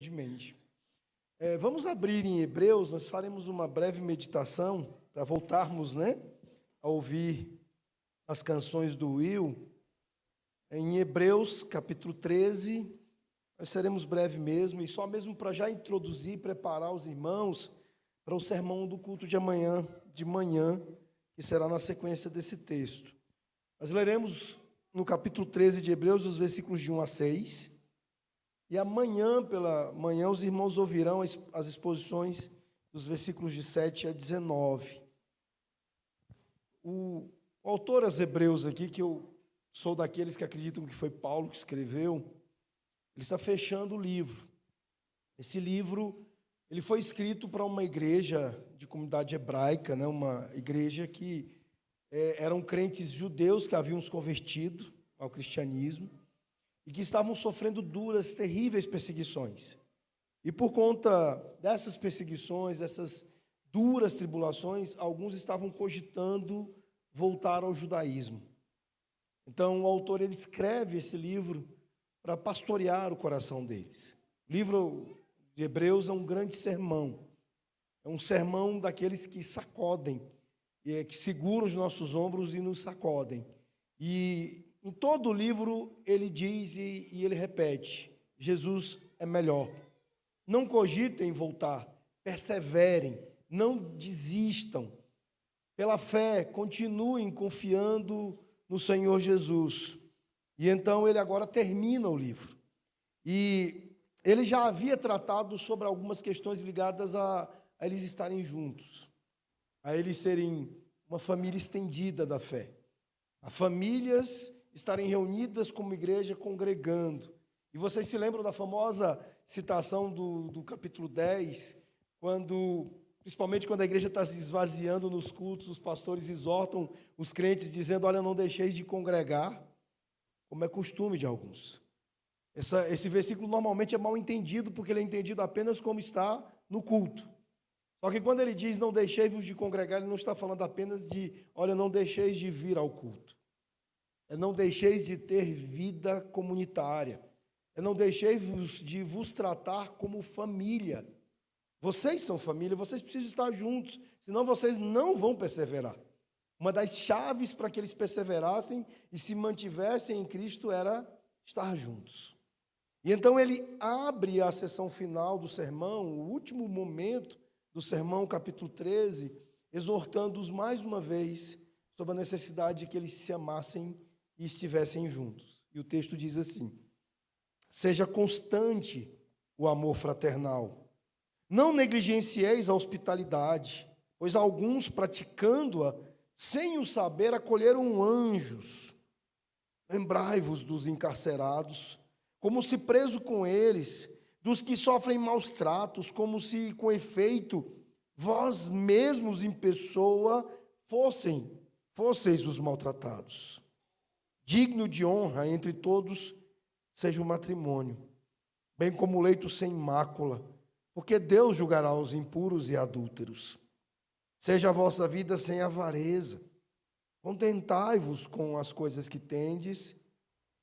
Humildemente. Vamos abrir em Hebreus, nós faremos uma breve meditação para voltarmos, a ouvir as canções do Will. Em Hebreus, capítulo 13, nós seremos breve mesmo, e só mesmo para já introduzir, preparar os irmãos para o sermão do culto de manhã, que será na sequência desse texto. Nós leremos no capítulo 13 de Hebreus, os versículos de 1 a 6, e amanhã, pela manhã, os irmãos ouvirão as exposições dos versículos de 7 a 19. O autor aos Hebreus aqui, que eu sou daqueles que acreditam que foi Paulo que escreveu, ele está fechando o livro. Esse livro, ele foi escrito para uma igreja de comunidade hebraica, uma igreja que eram crentes judeus que haviam se convertido ao cristianismo, e que estavam sofrendo duras, terríveis perseguições. E por conta dessas perseguições, dessas duras tribulações, alguns estavam cogitando voltar ao judaísmo. Então, o autor ele escreve esse livro para pastorear o coração deles. O livro de Hebreus é um grande sermão. É um sermão daqueles que sacodem, que seguram os nossos ombros e nos sacodem. E em todo o livro ele diz e ele repete: Jesus é melhor. Não cogitem voltar, perseverem, não desistam. Pela fé, continuem confiando no Senhor Jesus. E então ele agora termina o livro. E ele já havia tratado sobre algumas questões ligadas a eles estarem juntos, a eles serem uma família estendida da fé, a famílias estarem reunidas como igreja, congregando. E vocês se lembram da famosa citação do capítulo 10, principalmente quando a igreja está se esvaziando nos cultos, os pastores exortam os crentes dizendo: olha, não deixeis de congregar, como é costume de alguns. Esse versículo normalmente é mal entendido, porque ele é entendido apenas como está no culto. Só que quando ele diz não deixeis-vos de congregar, ele não está falando apenas de, olha, não deixeis de vir ao culto. Não deixeis de ter vida comunitária. Não deixeis de vos tratar como família. Vocês são família, vocês precisam estar juntos, senão vocês não vão perseverar. Uma das chaves para que eles perseverassem e se mantivessem em Cristo era estar juntos. E então ele abre a sessão final do sermão, o último momento do sermão, capítulo 13, exortando-os mais uma vez sobre a necessidade de que eles se amassem e estivessem juntos. E o texto diz assim: seja constante o amor fraternal. Não negligencieis a hospitalidade, pois alguns, praticando-a, sem o saber, acolheram anjos. Lembrai-vos dos encarcerados, como se preso com eles, dos que sofrem maus tratos, como se, com efeito, vós mesmos em pessoa fosseis os maltratados. Digno de honra entre todos seja o matrimônio, bem como o leito sem mácula, porque Deus julgará os impuros e adúlteros. Seja a vossa vida sem avareza, contentai-vos com as coisas que tendes,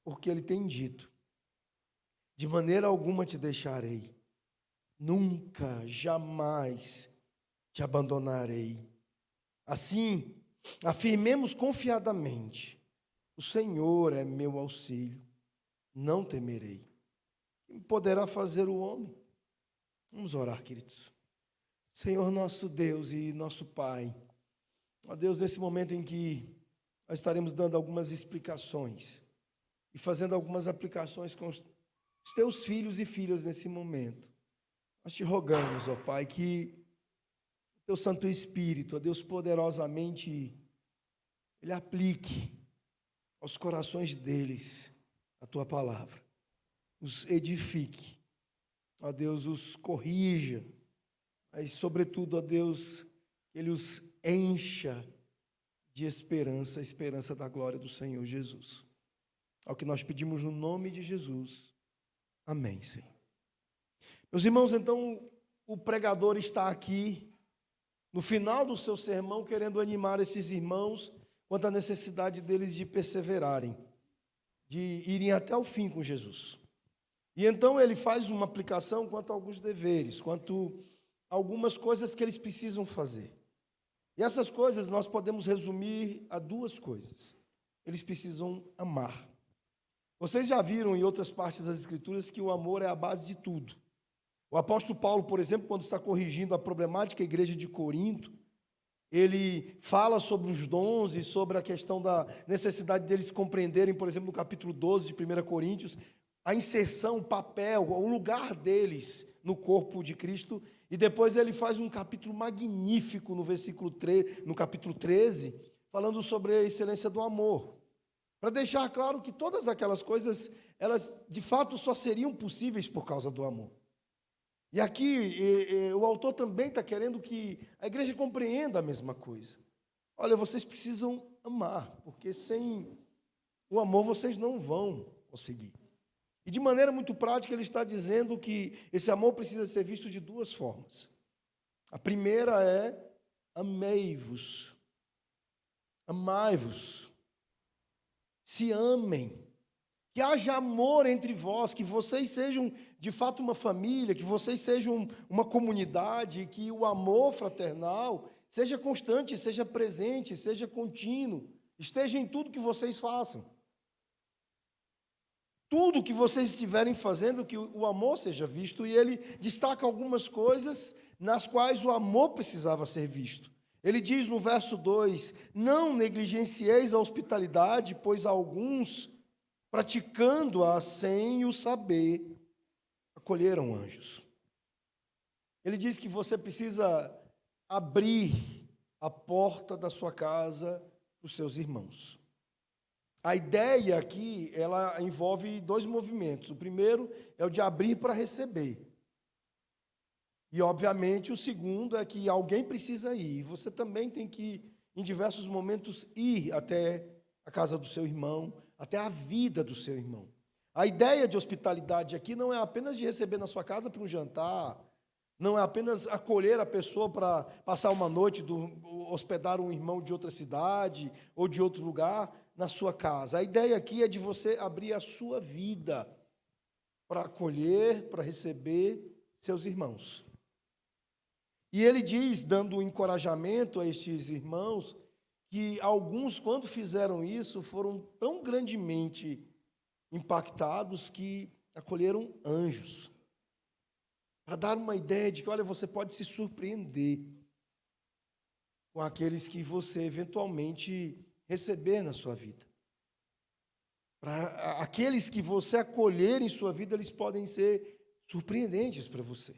porque Ele tem dito: de maneira alguma te deixarei, nunca, jamais te abandonarei. Assim, afirmemos confiadamente: o Senhor é meu auxílio, não temerei. Quem poderá fazer o homem? Vamos orar, queridos. Senhor nosso Deus e nosso Pai, ó Deus, nesse momento em que nós estaremos dando algumas explicações e fazendo algumas aplicações com os teus filhos e filhas nesse momento, nós te rogamos, ó Pai, que o teu Santo Espírito, ó Deus, poderosamente, Ele aplique aos corações deles a tua palavra, os edifique, ó Deus, os corrija, mas sobretudo, ó Deus, que Ele os encha de esperança, a esperança da glória do Senhor Jesus. Ao que nós pedimos no nome de Jesus, amém, Senhor. Meus irmãos, então, o pregador está aqui, no final do seu sermão, querendo animar esses irmãos quanto à necessidade deles de perseverarem, de irem até o fim com Jesus. E então ele faz uma aplicação quanto a alguns deveres, quanto a algumas coisas que eles precisam fazer. E essas coisas nós podemos resumir a duas coisas. Eles precisam amar. Vocês já viram em outras partes das Escrituras que o amor é a base de tudo. O apóstolo Paulo, por exemplo, quando está corrigindo a problemática igreja de Corinto, ele fala sobre os dons e sobre a questão da necessidade deles compreenderem, por exemplo, no capítulo 12 de 1 Coríntios, a inserção, o papel, o lugar deles no corpo de Cristo. E depois ele faz um capítulo magnífico no capítulo 13, falando sobre a excelência do amor. Para deixar claro que todas aquelas coisas, elas de fato só seriam possíveis por causa do amor. E aqui o autor também está querendo que a igreja compreenda a mesma coisa. Olha, vocês precisam amar, porque sem o amor vocês não vão conseguir. E de maneira muito prática ele está dizendo que esse amor precisa ser visto de duas formas. A primeira é amei-vos, amai-vos, se amem, que haja amor entre vós, que vocês sejam de fato uma família, que vocês sejam uma comunidade, que o amor fraternal seja constante, seja presente, seja contínuo, esteja em tudo que vocês façam. Tudo que vocês estiverem fazendo, que o amor seja visto, e ele destaca algumas coisas nas quais o amor precisava ser visto. Ele diz no verso 2: não negligencieis a hospitalidade, pois alguns, praticando-a sem o saber, acolheram anjos. Ele diz que você precisa abrir a porta da sua casa para os seus irmãos. A ideia aqui, ela envolve dois movimentos. O primeiro é o de abrir para receber. E, obviamente, o segundo é que alguém precisa ir. Você também tem que, em diversos momentos, ir até a casa do seu irmão, até a vida do seu irmão. A ideia de hospitalidade aqui não é apenas de receber na sua casa para um jantar, não é apenas acolher a pessoa para passar uma noite, hospedar um irmão de outra cidade ou de outro lugar na sua casa. A ideia aqui é de você abrir a sua vida para acolher, para receber seus irmãos. E ele diz, dando encorajamento a estes irmãos, que alguns, quando fizeram isso, foram tão grandemente impactados que acolheram anjos. Para dar uma ideia de que, olha, você pode se surpreender com aqueles que você eventualmente receber na sua vida. Para aqueles que você acolher em sua vida, eles podem ser surpreendentes para você.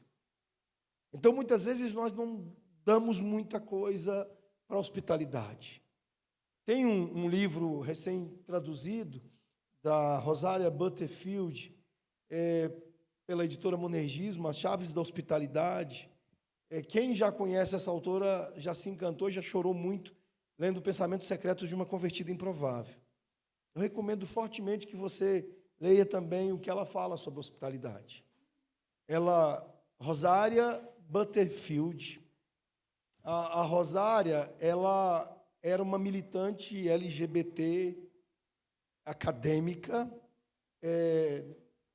Então, muitas vezes, nós não damos muita coisa para a hospitalidade. Tem um livro recém-traduzido, da Rosária Butterfield, pela editora Monergismo, As Chaves da Hospitalidade. Quem já conhece essa autora já se encantou, já chorou muito, lendo Pensamentos Secretos de uma Convertida Improvável. Eu recomendo fortemente que você leia também o que ela fala sobre hospitalidade. Rosária Butterfield, a Rosária, ela era uma militante LGBT acadêmica,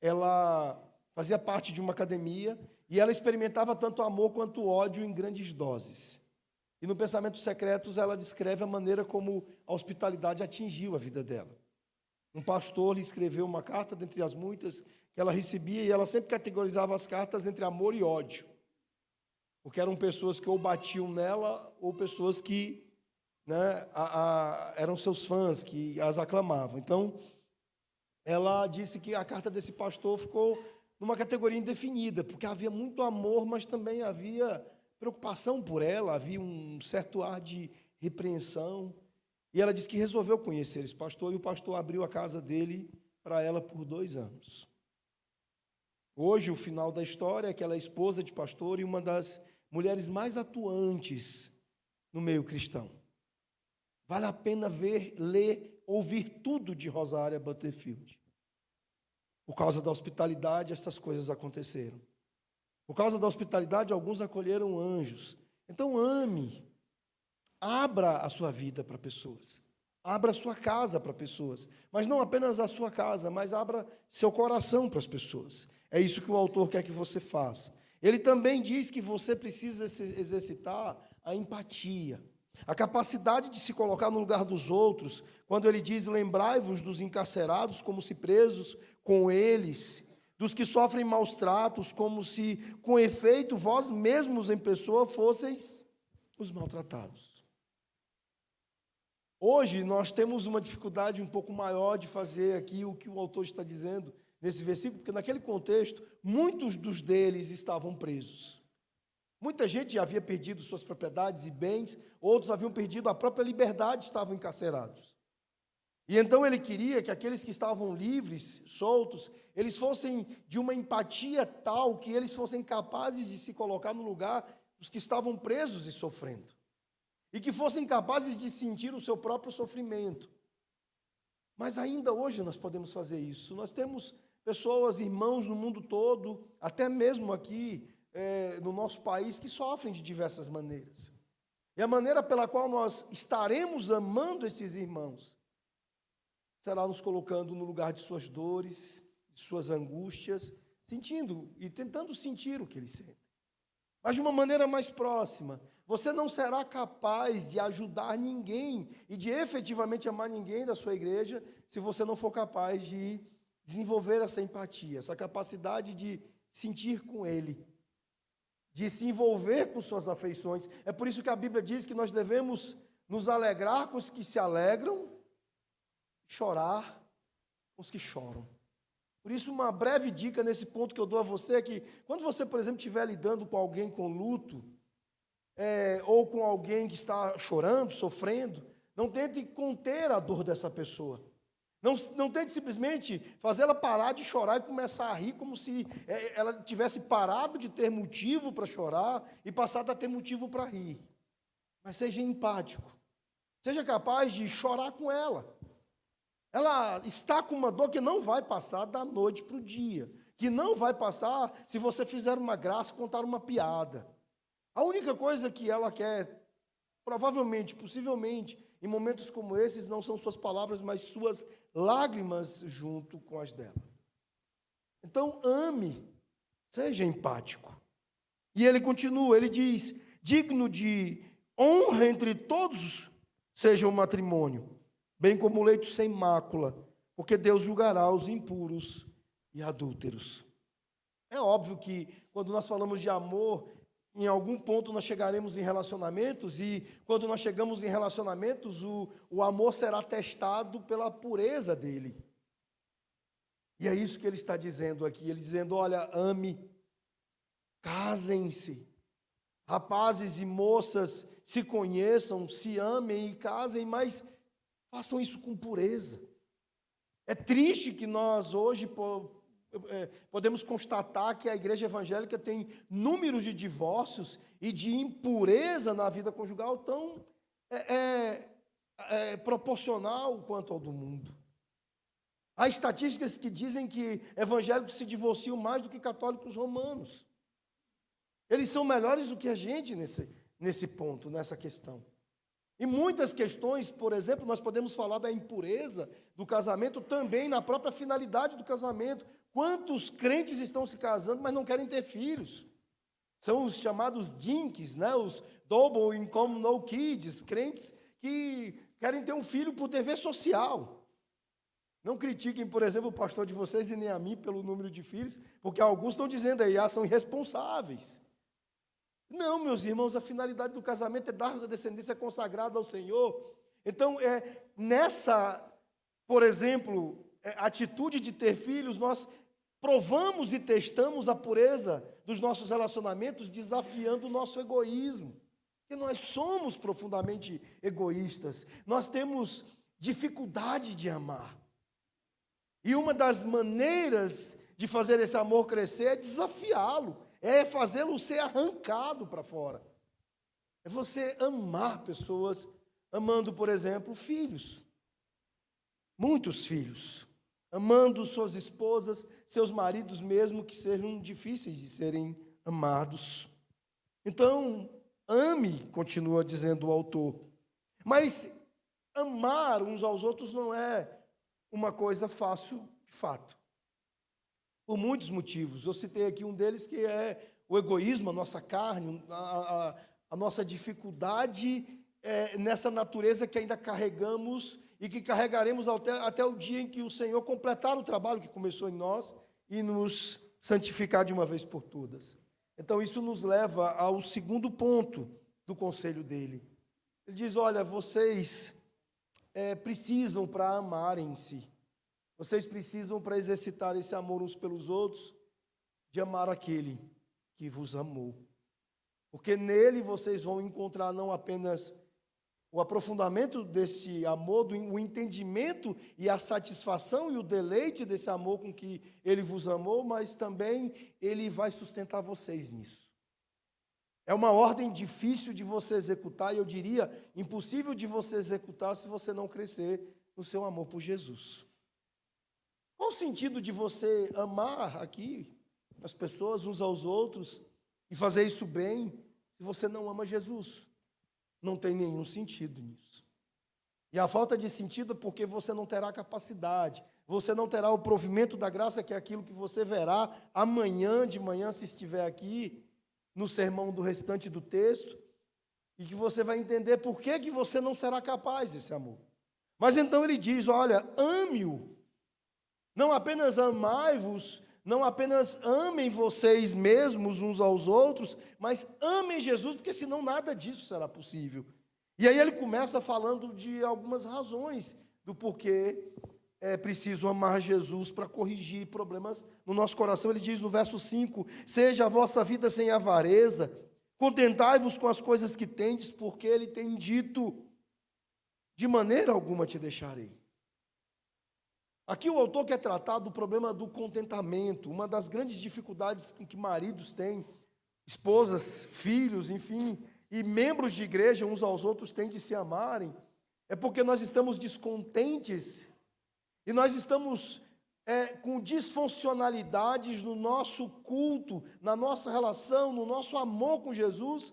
ela fazia parte de uma academia e ela experimentava tanto amor quanto ódio em grandes doses. E no Pensamentos Secretos ela descreve a maneira como a hospitalidade atingiu a vida dela. Um pastor lhe escreveu uma carta, dentre as muitas que ela recebia, e ela sempre categorizava as cartas entre amor e ódio, porque eram pessoas que ou batiam nela, ou pessoas que eram seus fãs, que as aclamavam. Então, ela disse que a carta desse pastor ficou numa categoria indefinida, porque havia muito amor, mas também havia preocupação por ela, havia um certo ar de repreensão. E ela disse que resolveu conhecer esse pastor, e o pastor abriu a casa dele para ela por 2 anos. Hoje, o final da história é que ela é esposa de pastor e uma das mulheres mais atuantes no meio cristão. Vale a pena ver, ler, ouvir tudo de Rosária Butterfield. Por causa da hospitalidade, essas coisas aconteceram. Por causa da hospitalidade, alguns acolheram anjos. Então, ame, abra a sua vida para pessoas. Abra sua casa para pessoas, mas não apenas a sua casa, mas abra seu coração para as pessoas. É isso que o autor quer que você faça. Ele também diz que você precisa exercitar a empatia, a capacidade de se colocar no lugar dos outros, quando ele diz: lembrai-vos dos encarcerados como se presos com eles, dos que sofrem maus tratos, como se, com efeito, vós mesmos em pessoa fosseis os maltratados. Hoje nós temos uma dificuldade um pouco maior de fazer aqui o que o autor está dizendo nesse versículo, porque naquele contexto, muitos dos deles estavam presos. Muita gente já havia perdido suas propriedades e bens, outros haviam perdido a própria liberdade, estavam encarcerados. E então ele queria que aqueles que estavam livres, soltos, eles fossem de uma empatia tal que eles fossem capazes de se colocar no lugar dos que estavam presos e sofrendo. E que fossem capazes de sentir o seu próprio sofrimento. Mas ainda hoje nós podemos fazer isso. Nós temos pessoas, irmãos no mundo todo, até mesmo aqui no nosso país, que sofrem de diversas maneiras. E a maneira pela qual nós estaremos amando esses irmãos será nos colocando no lugar de suas dores, de suas angústias, sentindo e tentando sentir o que eles sentem. Mas de uma maneira mais próxima. Você não será capaz de ajudar ninguém e de efetivamente amar ninguém da sua igreja se você não for capaz de desenvolver essa empatia, essa capacidade de sentir com ele, de se envolver com suas afeições. É por isso que a Bíblia diz que nós devemos nos alegrar com os que se alegram, chorar com os que choram. Por isso, uma breve dica nesse ponto que eu dou a você é que, quando você, por exemplo, estiver lidando com alguém com luto, ou com alguém que está chorando, sofrendo, não tente conter a dor dessa pessoa. Não tente simplesmente fazê-la parar de chorar e começar a rir como se ela tivesse parado de ter motivo para chorar e passado a ter motivo para rir. Mas seja empático. Seja capaz de chorar com ela. Ela está com uma dor que não vai passar da noite para o dia, que não vai passar se você fizer uma graça, contar uma piada. A única coisa que ela quer, provavelmente, possivelmente, em momentos como esses, não são suas palavras, mas suas lágrimas junto com as dela. Então, ame, seja empático. E ele continua, ele diz: digno de honra entre todos seja o matrimônio, bem como o leito sem mácula, porque Deus julgará os impuros e adúlteros. É óbvio que, quando nós falamos de amor, em algum ponto nós chegaremos em relacionamentos, e quando nós chegamos em relacionamentos, o amor será testado pela pureza dele. E é isso que ele está dizendo aqui, ele dizendo: olha, ame, casem-se, rapazes e moças se conheçam, se amem e casem, mas façam isso com pureza. É triste que nós hoje podemos constatar que a igreja evangélica tem números de divórcios e de impureza na vida conjugal tão proporcional quanto ao do mundo. Há estatísticas que dizem que evangélicos se divorciam mais do que católicos romanos. Eles são melhores do que a gente nesse ponto, nessa questão. Em muitas questões, por exemplo, nós podemos falar da impureza do casamento também na própria finalidade do casamento. Quantos crentes estão se casando, mas não querem ter filhos? São os chamados dinks, né? Os double income no kids, crentes que querem ter um filho por dever social. Não critiquem, por exemplo, o pastor de vocês e nem a mim pelo número de filhos, porque alguns estão dizendo aí, são irresponsáveis. Não, meus irmãos, a finalidade do casamento é dar a descendência consagrada ao Senhor. Então, nessa, por exemplo, atitude de ter filhos, nós provamos e testamos a pureza dos nossos relacionamentos, desafiando o nosso egoísmo. Porque nós somos profundamente egoístas. Nós temos dificuldade de amar. E uma das maneiras de fazer esse amor crescer é desafiá-lo. É fazê-lo ser arrancado para fora. É você amar pessoas, amando, por exemplo, filhos. Muitos filhos. Amando suas esposas, seus maridos mesmo, que sejam difíceis de serem amados. Então, ame, continua dizendo o autor. Mas amar uns aos outros não é uma coisa fácil de fato, por muitos motivos. Eu citei aqui um deles, que é o egoísmo, a nossa carne, a nossa dificuldade nessa natureza que ainda carregamos e que carregaremos até o dia em que o Senhor completar o trabalho que começou em nós e nos santificar de uma vez por todas. Então, isso nos leva ao segundo ponto do conselho dele. Ele diz: olha, vocês precisam, para amarem-se, vocês precisam, para exercitar esse amor uns pelos outros, de amar aquele que vos amou. Porque nele vocês vão encontrar não apenas o aprofundamento desse amor, o entendimento e a satisfação e o deleite desse amor com que ele vos amou, mas também ele vai sustentar vocês nisso. É uma ordem difícil de você executar, e eu diria impossível de você executar se você não crescer no seu amor por Jesus. Qual o sentido de você amar aqui as pessoas uns aos outros e fazer isso bem se você não ama Jesus? Não tem nenhum sentido nisso. E a falta de sentido é porque você não terá capacidade, você não terá o provimento da graça, que é aquilo que você verá amanhã de manhã, se estiver aqui, no sermão do restante do texto, e que você vai entender por que você não será capaz desse amor. Mas então ele diz: olha, ame-o, não apenas amai-vos, não apenas amem vocês mesmos uns aos outros, mas amem Jesus, porque senão nada disso será possível. E aí ele começa falando de algumas razões do porquê é preciso amar Jesus para corrigir problemas no nosso coração. Ele diz no verso 5: seja a vossa vida sem avareza, contentai-vos com as coisas que tendes, porque ele tem dito: de maneira alguma te deixarei. Aqui o autor quer tratar do problema do contentamento, uma das grandes dificuldades que maridos têm, esposas, filhos, enfim, e membros de igreja uns aos outros têm de se amarem, é porque nós estamos descontentes e nós estamos com disfuncionalidades no nosso culto, na nossa relação, no nosso amor com Jesus,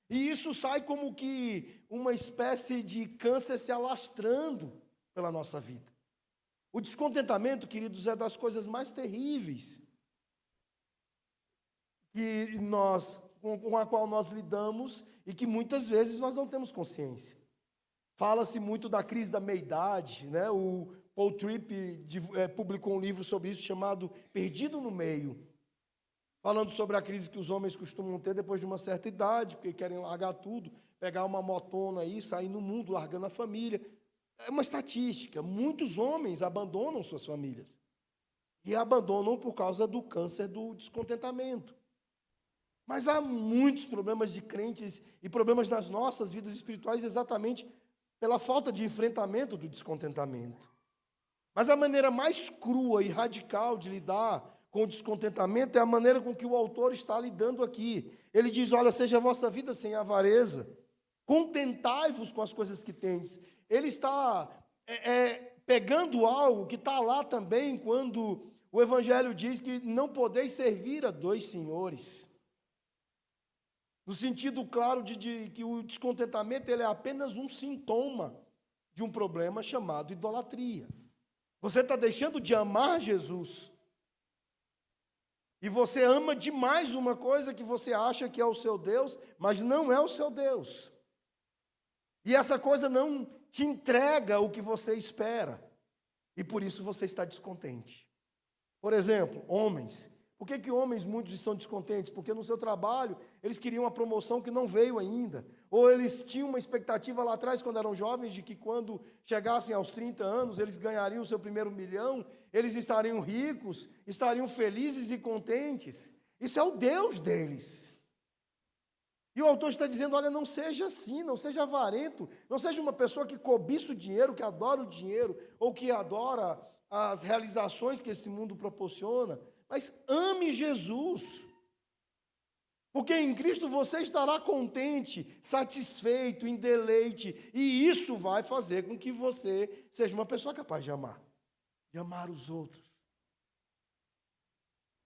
e isso sai como que uma espécie de câncer se alastrando pela nossa vida. O descontentamento, queridos, é das coisas mais terríveis com a qual nós lidamos e que muitas vezes nós não temos consciência. Fala-se muito da crise da meia-idade, né? O Paul Tripp publicou um livro sobre isso chamado Perdido no Meio, falando sobre a crise que os homens costumam ter depois de uma certa idade, porque querem largar tudo, pegar uma motona aí, sair no mundo, largando a família. É uma estatística, muitos homens abandonam suas famílias, e abandonam por causa do câncer do descontentamento. Mas há muitos problemas de crentes e problemas nas nossas vidas espirituais exatamente pela falta de enfrentamento do descontentamento. Mas a maneira mais crua e radical de lidar com o descontentamento é a maneira com que o autor está lidando aqui. Ele diz: olha, seja a vossa vida sem avareza, contentai-vos com as coisas que tendes. Ele está pegando algo que está lá também quando o Evangelho diz que não podeis servir a dois senhores. No sentido claro de que o descontentamento ele é apenas um sintoma de um problema chamado idolatria. Você está deixando de amar Jesus. E você ama demais uma coisa que você acha que é o seu Deus, mas não é o seu Deus. E essa coisa não te entrega o que você espera. E por isso você está descontente. Por exemplo, homens. Por que homens muitos estão descontentes? Porque no seu trabalho eles queriam uma promoção que não veio ainda. Ou eles tinham uma expectativa lá atrás, quando eram jovens, de que quando chegassem aos 30 anos, eles ganhariam o seu primeiro milhão, eles estariam ricos, estariam felizes e contentes. Isso é o Deus deles. E o autor está dizendo: olha, não seja assim, não seja avarento, não seja uma pessoa que cobiça o dinheiro, que adora o dinheiro, ou que adora as realizações que esse mundo proporciona, mas ame Jesus. Porque em Cristo você estará contente, satisfeito, em deleite, e isso vai fazer com que você seja uma pessoa capaz de amar os outros.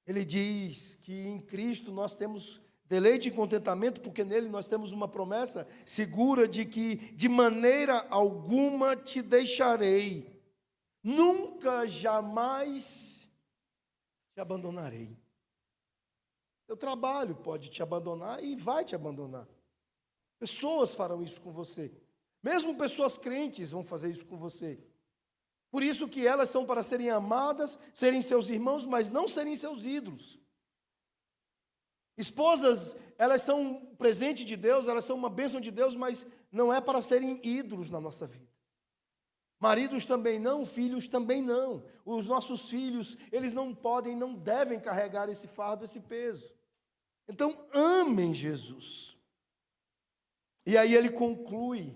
Ele diz que em Cristo nós temos Deleite e contentamento, porque nele nós temos uma promessa segura de que de maneira alguma te deixarei, nunca, jamais te abandonarei. Teu trabalho pode te abandonar e vai te abandonar. Pessoas farão isso com você. Mesmo pessoas crentes vão fazer isso com você. Por isso que elas são para serem amadas, serem seus irmãos, mas não serem seus ídolos. Esposas, elas são um presente de Deus, elas são uma bênção de Deus, mas não é para serem ídolos na nossa vida. Maridos também não, filhos também não. Os nossos filhos, eles não podem, não devem carregar esse fardo, esse peso. Então, amem Jesus. E aí ele conclui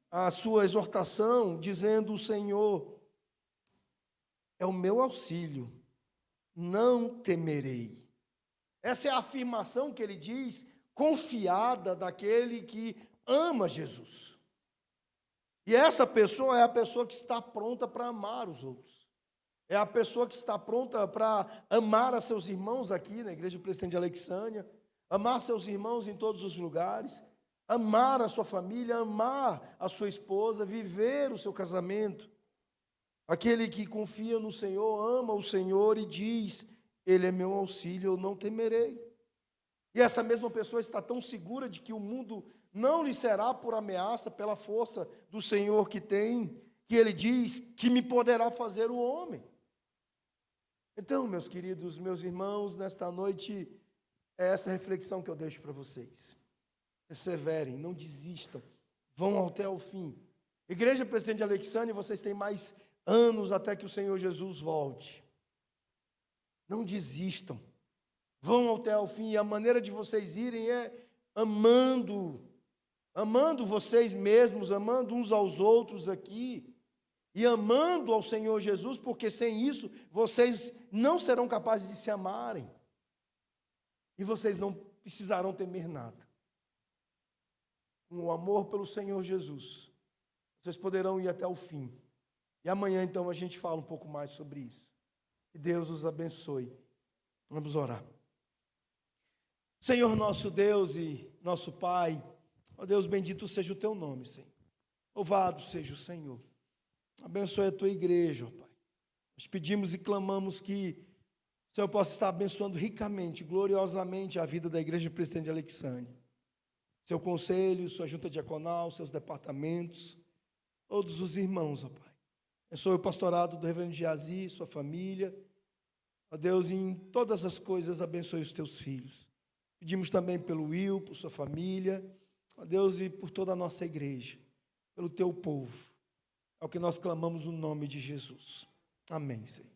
a sua exortação dizendo: o Senhor é o meu auxílio, não temerei. Essa é a afirmação que ele diz, confiada daquele que ama Jesus. E essa pessoa é a pessoa que está pronta para amar os outros. É a pessoa que está pronta para amar a seus irmãos aqui na Igreja Presbiteriana de Alexânia, amar seus irmãos em todos os lugares, amar a sua família, amar a sua esposa, viver o seu casamento. Aquele que confia no Senhor, ama o Senhor e diz: Ele é meu auxílio, eu não temerei. E essa mesma pessoa está tão segura de que o mundo não lhe será por ameaça, pela força do Senhor que tem, que ele diz que me poderá fazer o homem. Então, meus queridos, meus irmãos, nesta noite, é essa reflexão que eu deixo para vocês. Perseverem, não desistam, vão até o fim. Igreja Presbiteriana de Alexânia, vocês têm mais anos até que o Senhor Jesus volte. Não desistam, vão até o fim, e a maneira de vocês irem é amando vocês mesmos, amando uns aos outros aqui, e amando ao Senhor Jesus, porque sem isso vocês não serão capazes de se amarem, e vocês não precisarão temer nada. Com o amor pelo Senhor Jesus, vocês poderão ir até o fim, e amanhã então a gente fala um pouco mais sobre isso. Que Deus os abençoe. Vamos orar. Senhor nosso Deus e nosso Pai, ó Deus, bendito seja o teu nome, Senhor. Louvado seja o Senhor. Abençoe a tua igreja, ó Pai. Nós pedimos e clamamos que o Senhor possa estar abençoando ricamente, gloriosamente a vida da Igreja Presbiteriana de Alexânia. Seu conselho, sua junta diaconal, seus departamentos, todos os irmãos, ó Pai. Abençoe o pastorado do reverendo Geazi, sua família. Ó Deus, em todas as coisas, abençoe os teus filhos. Pedimos também pelo Will, por sua família. Ó Deus, e por toda a nossa igreja, pelo teu povo. É o que nós clamamos no nome de Jesus. Amém, Senhor.